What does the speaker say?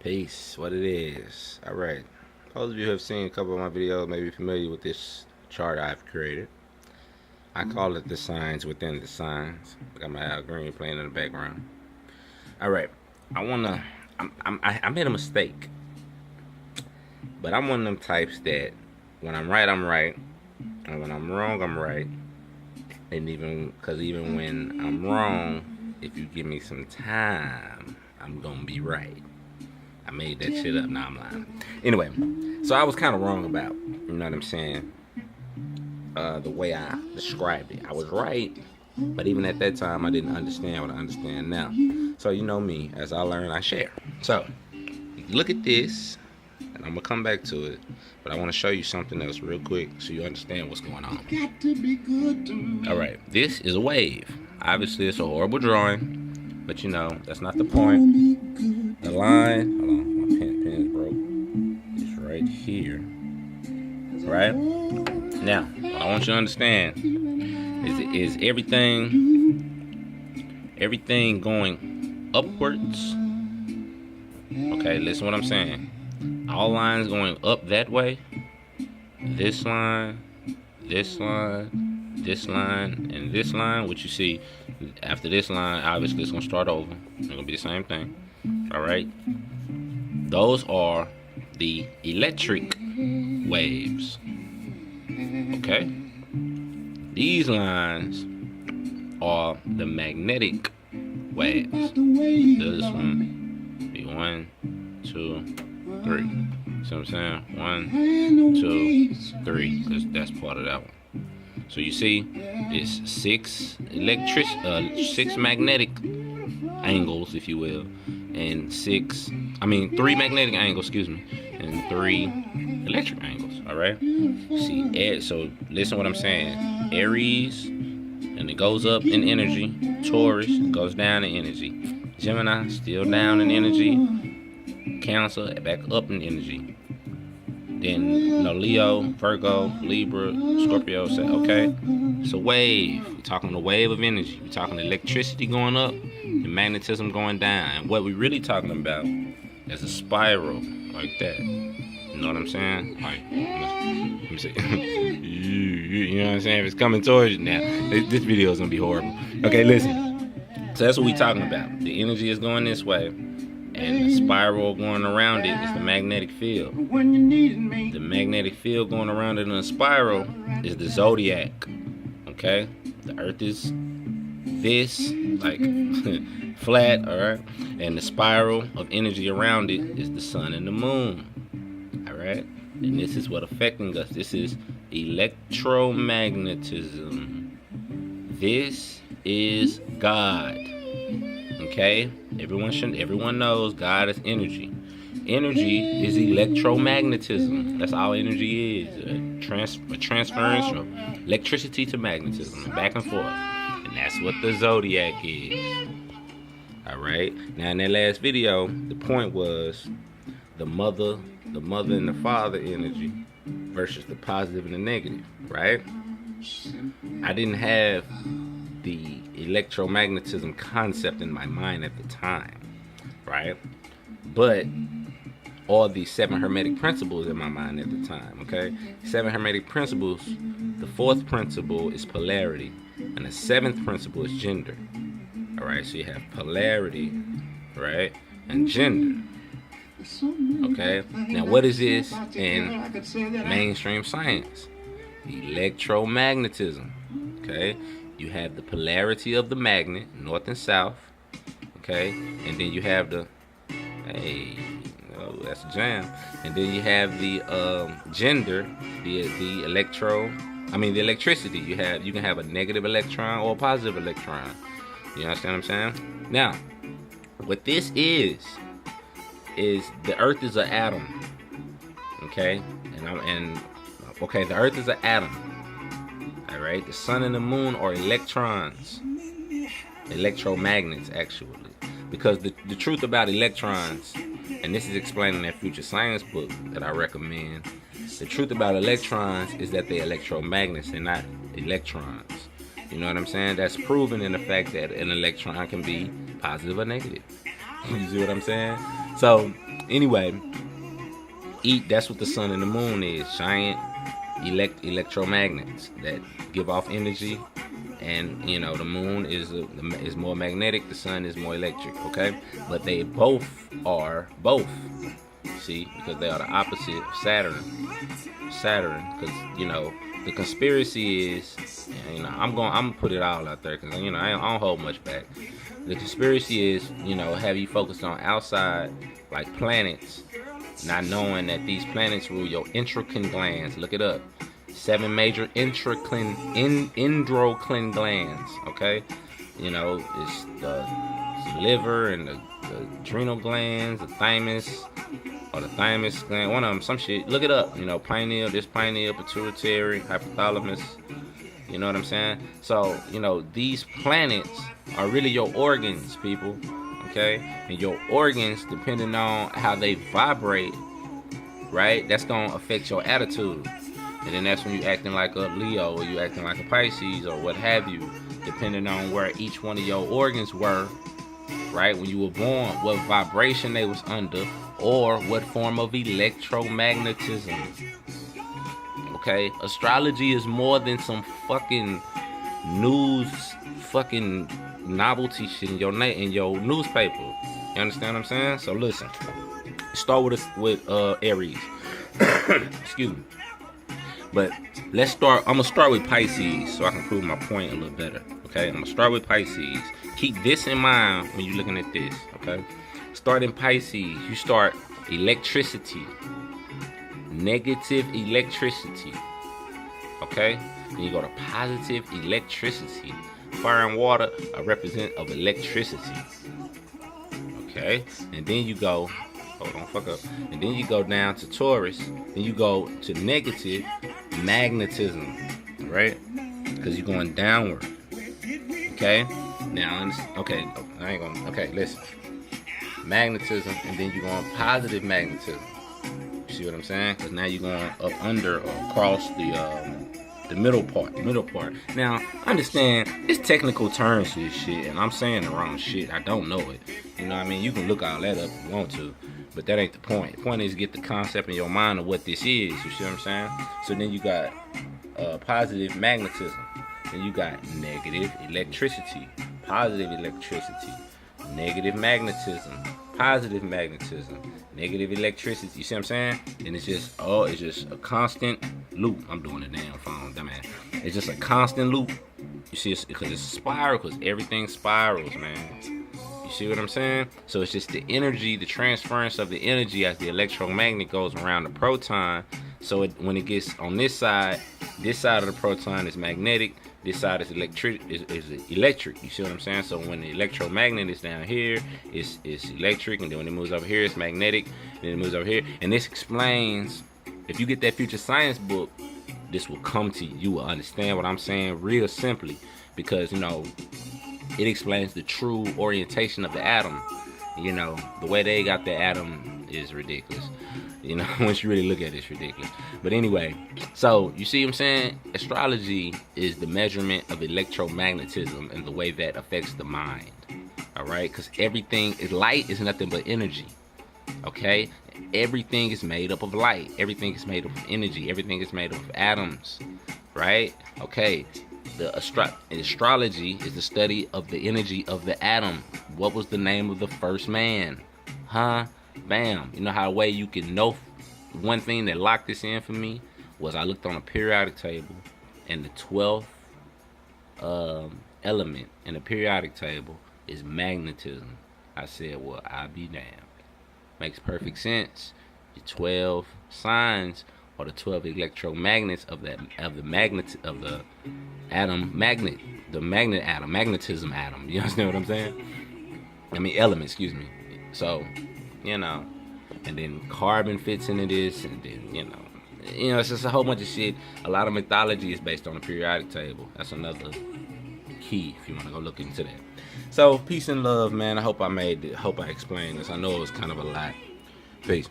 Peace, what it is. Alright. Those of you who have seen a couple of my videos may be familiar with this chart I've created. I call it the signs within the signs. Got my Al Green playing in the background. Alright. I made a mistake. But I'm one of them types that when I'm right, I'm right. And when I'm wrong, I'm right. And even when I'm wrong, if you give me some time, I'm gonna be right. I made that shit up, now I'm lying. Anyway, so I was kind of wrong about, you know what I'm saying, the way I described it. I was right, but even at that time, I didn't understand what I understand now. So you know me, as I learn, I share. So, look at this, and I'm gonna come back to it, but I wanna show you something else real quick so you understand what's going on. Alright, this is a wave. Obviously, it's a horrible drawing, but you know, that's not the point. The line, hold on, my pen is broke. It's right here. Right? Now, what I want you to understand is everything going upwards. Okay, listen what I'm saying. All lines going up that way. This line, this line, this line, and this line, which you see after this line, obviously it's gonna start over. It's gonna be the same thing. Alright? Those are the electric waves. Okay? These lines are the magnetic waves. This one be 1, 2, 3. See what I'm saying? 1, 2, 3. Because that's part of that one. So you see, it's 6 magnetic angles, if you will, and 3 magnetic angles, and 3 electric angles. All right. See, so listen what I'm saying. Aries, and it goes up in energy. Taurus goes down in energy. Gemini still down in energy. Cancer back up in energy. Then Leo, Virgo, Libra, Scorpio. Okay, it's a wave. We're talking the wave of energy. We're talking electricity going up and magnetism going down. And what we're really talking about is a spiral like that. You know what I'm saying? Like, let me see. You know what I'm saying? If it's coming towards you now, this video is gonna be horrible. Okay, listen. So that's what we're talking about. The energy is going this way. And the spiral going around it is the magnetic field. The magnetic field going around it in a spiral is the zodiac. Okay? The earth is this, like, flat, alright? And the spiral of energy around it is the sun and the moon. Alright? And this is what affecting us. This is electromagnetism. This is God. Okay, everyone knows God is energy. Energy is electromagnetism. That's all energy is. A transference from electricity to magnetism, back and forth. And that's what the zodiac is. Alright. Now in that last video, the point was the mother and the father energy versus the positive and the negative, right? I didn't have the electromagnetism concept in my mind at the time, right? But all the 7 hermetic principles in my mind at the time, okay? 7 hermetic principles, the 4th principle is polarity, and the 7th principle is gender. All right, so you have polarity, right, and gender. Okay, now what is this in mainstream science? Electromagnetism. Okay, you have the polarity of the magnet, north and south. Okay, and then you have the, hey, oh, that's a jam. And then you have the gender, the electricity. You can have a negative electron or a positive electron. You understand what I'm saying? Now, what this is the Earth is an atom. Okay, the Earth is an atom. All right, the sun and the moon are electrons, electromagnets actually. Because the truth about electrons, and this is explained in that future science book that I recommend. The truth about electrons is that they're electromagnets, they're not electrons. You know what I'm saying? That's proven in the fact that an electron can be positive or negative. You see what I'm saying? So Anyway, that's what the sun and the moon is. Giant electromagnets that give off energy. And you know, the moon is more magnetic, the sun is more electric, okay? But they both are both. See, because they are the opposite of Saturn. Because you know, the conspiracy is, you know, I'm gonna put it all out there because you know I don't hold much back. The conspiracy is, you know, have you focused on outside like planets, not knowing that these planets rule your endocrine glands. Look it up. 7 major endocrine glands. Okay, you know, it's the liver and the adrenal glands, the thymus. Or the thymus gland, one of them, some shit. Look it up. You know, pineal, pituitary, hypothalamus. You know what I'm saying? So, you know, these planets are really your organs, people. Okay? And your organs, depending on how they vibrate, right? That's going to affect your attitude. And then that's when you acting like a Leo or you acting like a Pisces or what have you, depending on where each one of your organs were, right? When you were born, what vibration they was under, or what form of electromagnetism. Okay, astrology is more than some fucking news, fucking novelty shit in your newspaper. You understand what I'm saying? So listen, start with Aries. Excuse me. But let's start. I'm gonna start with Pisces so I can prove my point a little better. Okay, I'm gonna start with Pisces. Keep this in mind when you're looking at this. Okay. Start in Pisces, you start electricity, negative electricity, okay? Then you go to positive electricity. Fire and water are representative of electricity, okay? And then you go, hold on, fuck up. And then you go down to Taurus, then you go to negative magnetism, right? Because you're going downward, okay? Now, okay, I ain't gonna, okay, listen. Magnetism, and then you're going positive magnetism. You see what I'm saying? Because now you're going up under or across the middle part. Now, understand, it's technical terms for this shit, and I'm saying the wrong shit. I don't know it. You know what I mean? You can look all that up if you want to, but that ain't the point. The point is get the concept in your mind of what this is. You see what I'm saying? So then you got positive magnetism. Then you got negative electricity, positive electricity. Negative magnetism, positive magnetism, negative electricity. You see what I'm saying? And it's just a constant loop. I'm doing the damn phone, dumbass. It's just a constant loop. You see, because it's a spiral, because everything spirals, man. You see what I'm saying? So it's just the energy, the transference of the energy as the electromagnet goes around the proton. So when it gets on this side of the proton is magnetic. This side is electric. You see what I'm saying? So when the electromagnet is down here, it's electric, and then when it moves over here, it's magnetic. And then it moves over here, and this explains. If you get that future science book, this will come to you. You will understand what I'm saying real simply, because you know it explains the true orientation of the atom. You know, the way they got the atom is ridiculous. You know, once you really look at it, it's ridiculous. But anyway, so you see what I'm saying? Astrology is the measurement of electromagnetism and the way that affects the mind. All right? Because everything is light is nothing but energy. Okay? Everything is made up of light. Everything is made up of energy. Everything is made up of atoms. Right? Okay. Astrology is the study of the energy of the atom. What was the name of the first man? Huh? Bam. You know how way you can know. One thing that locked this in for me was I looked on a periodic table, and the 12th element in the periodic table is magnetism. I said, well, I'll be damned. Makes perfect sense. The 12 signs are the 12 electromagnets of the magnetism atom. You understand what I'm saying? I mean element, excuse me. So, you know, and then carbon fits into this, and then you know, it's just a whole bunch of shit. A lot of mythology is based on the periodic table. That's another key if you want to go look into that. So, peace and love, man. I hope I explained this. I know it was kind of a lot. Peace.